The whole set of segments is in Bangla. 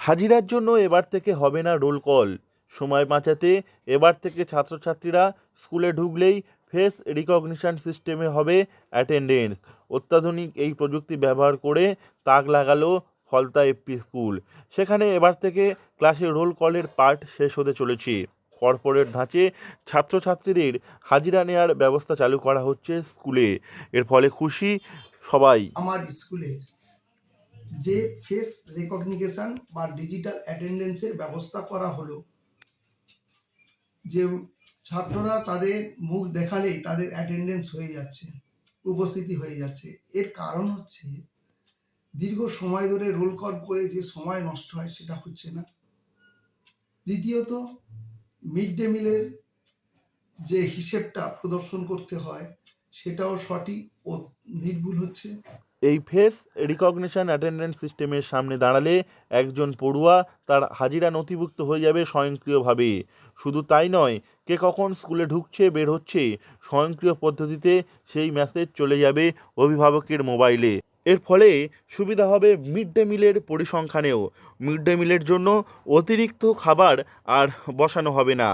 হাজিরার জন্য এবার থেকে হবে না রোল কল। সময় বাঁচাতে এবার থেকে ছাত্রছাত্রীরা স্কুলে ঢুকলেই ফেস রিকগনিশন সিস্টেমে হবে অ্যাটেন্ডেন্স। অত্যাধুনিক এই প্রযুক্তি ব্যবহার করে তাক লাগালো ফলতা এফপি স্কুল। সেখানে এবার থেকে ক্লাসে রোল কলের পার্ট শেষ হতে চলেছে। কর্পোরেট ধাঁচে ছাত্রছাত্রীদের হাজিরা নেওয়ার ব্যবস্থা চালু করা হচ্ছে স্কুলে। এর ফলে খুশি সবাই। আমার স্কুলের যে ফেস রেকগনিশন বা ডিজিটাল অ্যাটেন্ডেন্সের ব্যবস্থা করা হলো, যে ছাত্ররা তাদের মুখ দেখালেই তাদের অ্যাটেন্ডেন্স হয়ে যাচ্ছে, উপস্থিতি হয়ে যাচ্ছে। এর কারণ হচ্ছে দীর্ঘ সময় ধরে রোল কল করে যে সময় নষ্ট হয় সেটা হচ্ছে না। দ্বিতীয়ত, মিড ডে মিলের যে হিসেবটা প্রদর্শন করতে হয় সেটাও সঠিক ও নির্ভুল হচ্ছে। এই ফেস রিকগনিশন অ্যাটেন্ডেন্স সিস্টেমের সামনে দাঁড়ালে একজন পড়ুয়া তার হাজিরা নথিভুক্ত হয়ে যাবে স্বয়ংক্রিয়ভাবে। শুধু তাই নয়, কে কখন স্কুলে ঢুকছে বের হচ্ছে স্বয়ংক্রিয় পদ্ধতিতে সেই মেসেজ চলে যাবে অভিভাবকের মোবাইলে। এর ফলে সুবিধা হবে মিড ডে মিলের পরিসংখ্যানেও। মিড ডে মিলের জন্য অতিরিক্ত খাবার আর বসানো হবে না।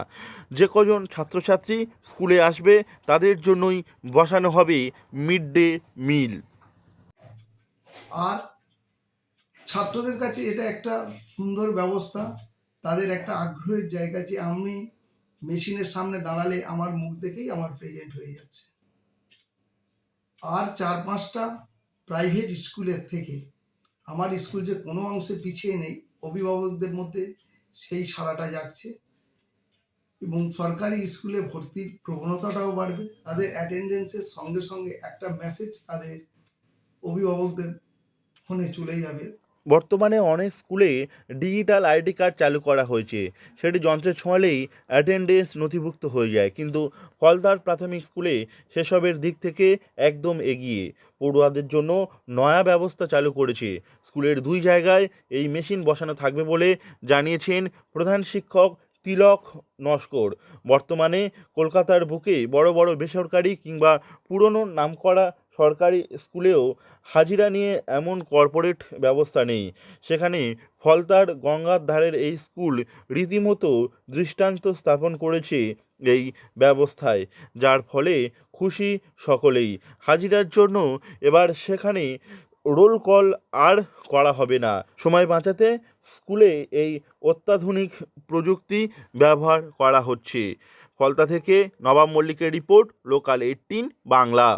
যে কজন ছাত্রছাত্রী স্কুলে আসবে তাদের জন্যই বসানো হবে মিড ডে মিল। আর ছাত্রদের কাছে এটা একটা সুন্দর ব্যবস্থা, তাদের একটা আগ্রহের জায়গা যে আমি মেশিনের সামনে দাঁড়ালে আমার মুখ দেখেই আমার প্রেজেন্ট হয়ে যাচ্ছে। আর 4-5টা প্রাইভেট স্কুলের থেকে আমার স্কুল যে কোনো অংশে পিছিয়ে নেই, অভিভাবকদের মধ্যে সেই সাড়াটা জাগছে এবং সরকারি স্কুলে ভর্তির প্রবণতাটাও বাড়বে। তাদের অ্যাটেন্ডেন্সের সঙ্গে সঙ্গে একটা মেসেজ তাদের অভিভাবকদের ফোনে চলে যাবে। বর্তমানে অনেক স্কুলে ডিজিটাল আইডি কার্ড চালু করা হয়েছে। সেটি যন্ত্রে ছোঁয়ালেই অ্যাটেন্ডেন্স নথিভুক্ত হয়ে যায়। কিন্তু ফলতার প্রাথমিক স্কুলে সেসবের দিক থেকে একদম এগিয়ে। পড়ুয়াদের জন্য নয়া ব্যবস্থা চালু করেছে। স্কুলের 2 জায়গায় এই মেশিন বসানো থাকবে বলে জানিয়েছেন প্রধান শিক্ষক তিলক নস্কর। বর্তমানে কলকাতার বুকে বড় বড় বেসরকারি কিংবা পুরনো নামকরা সরকারি স্কুলেও হাজিরা নিয়ে এমন কর্পোরেট ব্যবস্থা নেই। সেখানে ফলতার গঙ্গার ধারের এই স্কুল রীতিমতো দৃষ্টান্ত স্থাপন করেছে এই ব্যবস্থায়, যার ফলে খুশি সকলেই। হাজিরার জন্য এবার সেখানে রোল কল আর করা হবে না। সময় বাঁচাতে স্কুলে এই অত্যাধুনিক প্রযুক্তি ব্যবহার করা হচ্ছে। ফলতা থেকে নবাব মল্লিকের রিপোর্ট, লোকাল 18 বাংলা।